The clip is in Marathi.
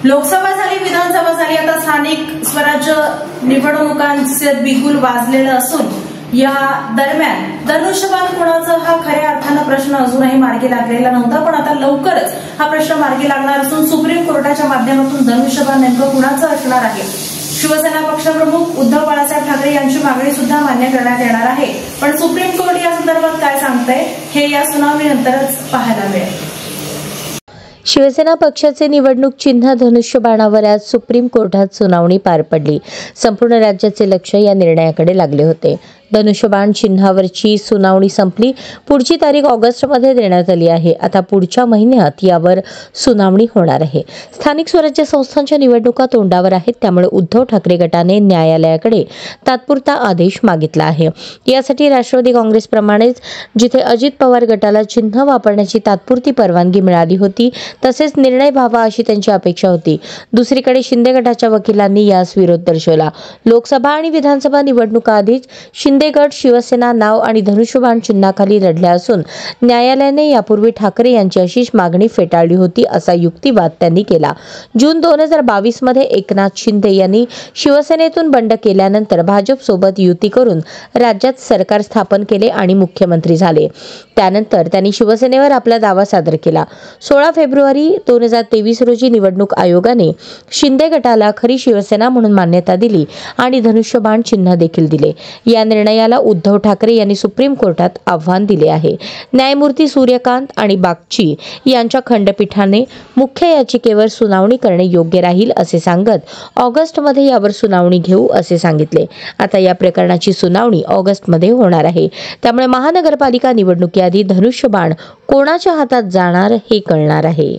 लोकसभा झाली, विधानसभा झाली, आता स्थानिक स्वराज्य निवडणुकांचे बिगुल वाजलेलं असून या दरम्यान धनुष्यबाण कोणाचं हा खऱ्या अर्थानं प्रश्न अजूनही मार्गी लागलेला नव्हता, पण आता लवकरच हा प्रश्न मार्गी लागणार असून सुप्रीम कोर्टाच्या माध्यमातून धनुष्यबाण नेमकं कुणाचं असणार आहे। शिवसेना पक्षप्रमुख उद्धव बाळासाहेब ठाकरे यांची मागणी सुद्धा मान्य करण्यात येणार आहे, पण सुप्रीम कोर्ट या संदर्भात काय सांगतंय हे या सुनावणीनंतरच पाहायला मिळेल। शिवसेना पक्षाचे निवडणूक चिन्ह धनुष्यबाणावर आज सुप्रीम कोर्टात सुनावणी पार पडली। संपूर्ण राज्याचे लक्ष या निर्णयाकडे लागले होते। धनुष्यबाण चिन्हावरची सुनावणी संपली। पुढची तारीख ऑगस्टमध्ये देण्यात आली आहे। आता पुढच्या महिन्यात यावर सुनावणी होणार आहे। स्थानिक स्वराज्य संस्थांच्या निवडणुका तोंडावर आहेत, त्यामुळे उद्धव ठाकरे गटाने न्यायालयाकडे तात्पुरता आदेश मागितला आहे। यासाठी राष्ट्रवादी काँग्रेसप्रमाणेच जिथे अजित पवार गटाला चिन्ह वापरण्याची तात्पुरती परवानगी मिळाली होती, तसेच निर्णय व्हावा अशी त्यांची अपेक्षा होती। दुसरीकडे शिंदे गटाच्या वकिलांनी यास विरोध दर्शवला। लोकसभा आणि विधानसभा निवडणुका आधीच शिंदे गट शिवसेना नाव आणि धनुष्यबाण चिन्हाखाली लढल्या असून न्यायालयाने यापूर्वी ठाकरे यांची अशीच मागणी फेटाळली होती, असा युक्तिवाद त्यांनी केला। जून 2022 मध्ये एकनाथ शिंदे यांनी शिवसेनेतून बंड केल्यानंतर भाजप सोबत युती करून राज्यात सरकार स्थापन केले आणि मुख्यमंत्री झाले। त्यानंतर त्यांनी शिवसेनेवर आपला दावा सादर केला। 16 फेब्रुवारी 2023 रोजी निवडणूक आयोगाने शिंदे गटाला खरी शिवसेना म्हणून मान्यता दिली आणि धनुष्यबाण चिन्ह देखील दिले। या निर्णयाला उद्धव ठाकरे यांनी सुप्रीम कोर्टात आव्हान दिले आहे। न्यायमूर्ती सूर्यकांत आणि बागची यांच्या खंडपीठाने मुख्य याचिकेवर सुनावणी करणे योग्य राहील असे सांगत ऑगस्टमध्ये यावर सुनावणी घेऊ असे सांगितले। आता या प्रकरणाची सुनावणी ऑगस्टमध्ये होणार आहे, त्यामुळे महानगरपालिका निवडणुकीआधी धनुष्यबाण कोणाच्या हातात जाणार हे कळणार आहे।